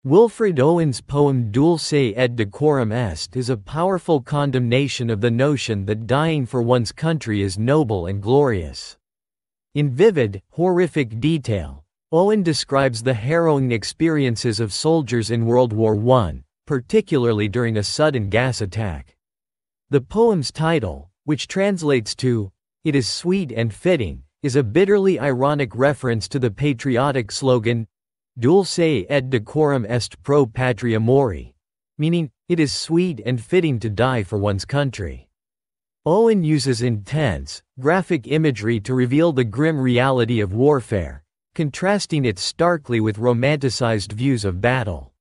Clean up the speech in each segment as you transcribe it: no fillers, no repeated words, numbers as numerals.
Wilfred Owen's poem Dulce et Decorum Est is a powerful condemnation of the notion that dying for one's country is noble and glorious. In vivid, horrific detail, Owen describes the harrowing experiences of soldiers in World War I, particularly during a sudden gas attack. The poem's title, which translates to, "It is sweet and fitting," is a bitterly ironic reference to the patriotic slogan, Dulce et decorum est pro patria mori, meaning, it is sweet and fitting to die for one's country. Owen uses intense, graphic imagery to reveal the grim reality of warfare, contrasting it starkly with romanticized views of battle.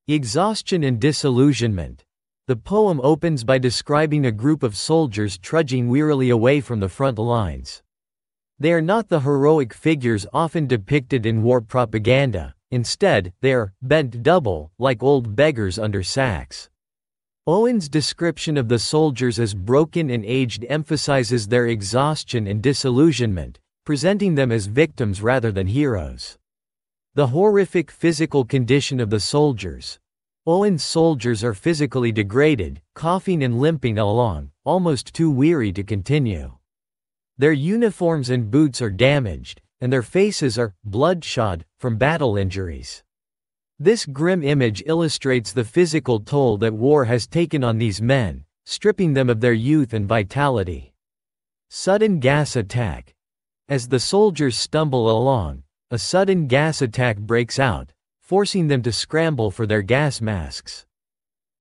Exhaustion and disillusionment. The poem opens by describing a group of soldiers trudging wearily away from the front lines. They are not the heroic figures often depicted in war propaganda. Instead, they are bent double, like old beggars under sacks. Owen's description of the soldiers as broken and aged emphasizes their exhaustion and disillusionment, presenting them as victims rather than heroes. The horrific physical condition of the soldiers. Owen's soldiers are physically degraded, coughing and limping along, almost too weary to continue. Their uniforms and boots are damaged, and their faces are bloodshot from battle injuries. This grim image illustrates the physical toll that war has taken on these men, stripping them of their youth and vitality. Sudden gas attack. As the soldiers stumble along, a sudden gas attack breaks out, forcing them to scramble for their gas masks.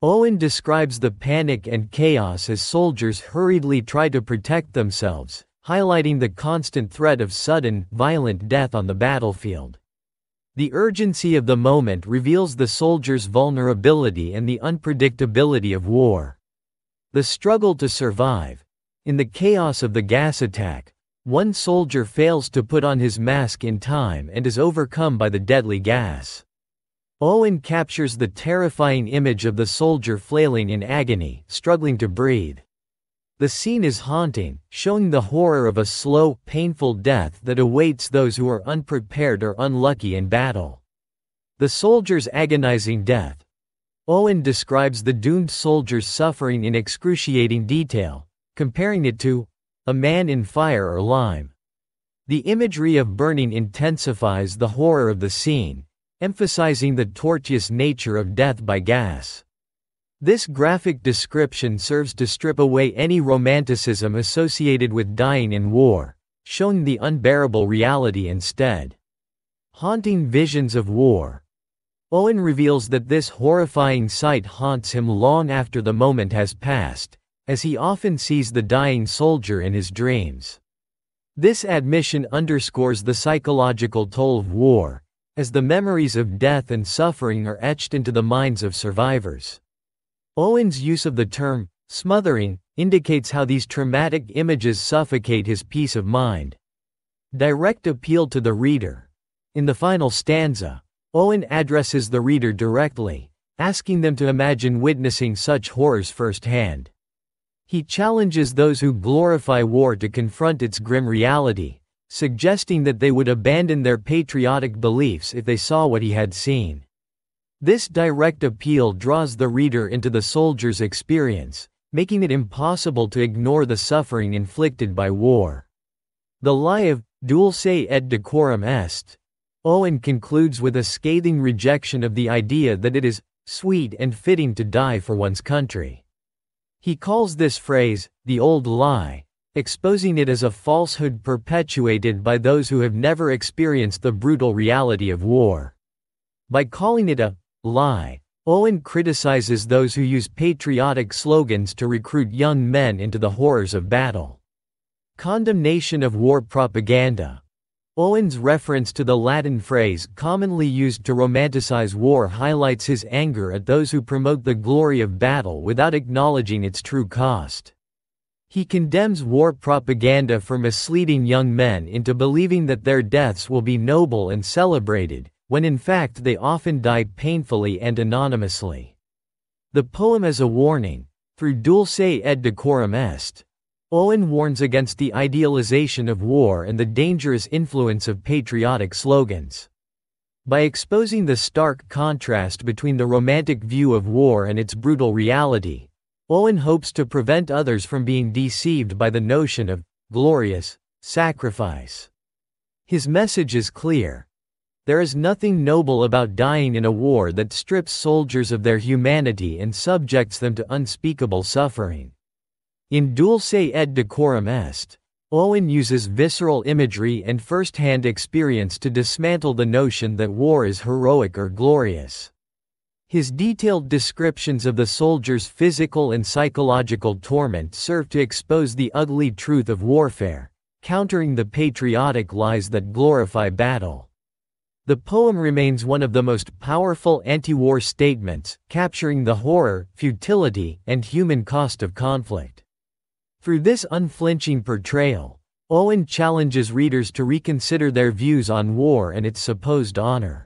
Owen describes the panic and chaos as soldiers hurriedly try to protect themselves, highlighting the constant threat of sudden, violent death on the battlefield. The urgency of the moment reveals the soldiers' vulnerability and the unpredictability of war. The struggle to survive. In the chaos of the gas attack, one soldier fails to put on his mask in time and is overcome by the deadly gas. Owen captures the terrifying image of the soldier flailing in agony, struggling to breathe. The scene is haunting, showing the horror of a slow, painful death that awaits those who are unprepared or unlucky in battle. The soldier's agonizing death. Owen describes the doomed soldier's suffering in excruciating detail, comparing it to a man in fire or lime. The imagery of burning intensifies the horror of the scene, emphasizing the tortuous nature of death by gas. This graphic description serves to strip away any romanticism associated with dying in war, showing the unbearable reality instead. Haunting visions of war. Owen reveals that this horrifying sight haunts him long after the moment has passed, as he often sees the dying soldier in his dreams. This admission underscores the psychological toll of war, as the memories of death and suffering are etched into the minds of survivors. Owen's use of the term, smothering, indicates how these traumatic images suffocate his peace of mind. Direct appeal to the reader. In the final stanza, Owen addresses the reader directly, asking them to imagine witnessing such horrors firsthand. He challenges those who glorify war to confront its grim reality, suggesting that they would abandon their patriotic beliefs if they saw what he had seen. This direct appeal draws the reader into the soldier's experience, making it impossible to ignore the suffering inflicted by war. The lie of Dulce et decorum est. Owen concludes with a scathing rejection of the idea that it is sweet and fitting to die for one's country. He calls this phrase the old lie, exposing it as a falsehood perpetuated by those who have never experienced the brutal reality of war. By calling it a lie, Owen criticizes those who use patriotic slogans to recruit young men into the horrors of battle. Condemnation of war propaganda. Owen's reference to the Latin phrase commonly used to romanticize war highlights his anger at those who promote the glory of battle without acknowledging its true cost. He condemns war propaganda for misleading young men into believing that their deaths will be noble and celebrated, when in fact they often die painfully and anonymously. The poem as a warning. Through Dulce et decorum est, Owen warns against the idealization of war and the dangerous influence of patriotic slogans. By exposing the stark contrast between the romantic view of war and its brutal reality, Owen hopes to prevent others from being deceived by the notion of glorious sacrifice. His message is clear. There is nothing noble about dying in a war that strips soldiers of their humanity and subjects them to unspeakable suffering. In Dulce et Decorum Est, Owen uses visceral imagery and first-hand experience to dismantle the notion that war is heroic or glorious. His detailed descriptions of the soldiers' physical and psychological torment serve to expose the ugly truth of warfare, countering the patriotic lies that glorify battle. The poem remains one of the most powerful anti-war statements, capturing the horror, futility, and human cost of conflict. Through this unflinching portrayal, Owen challenges readers to reconsider their views on war and its supposed honor.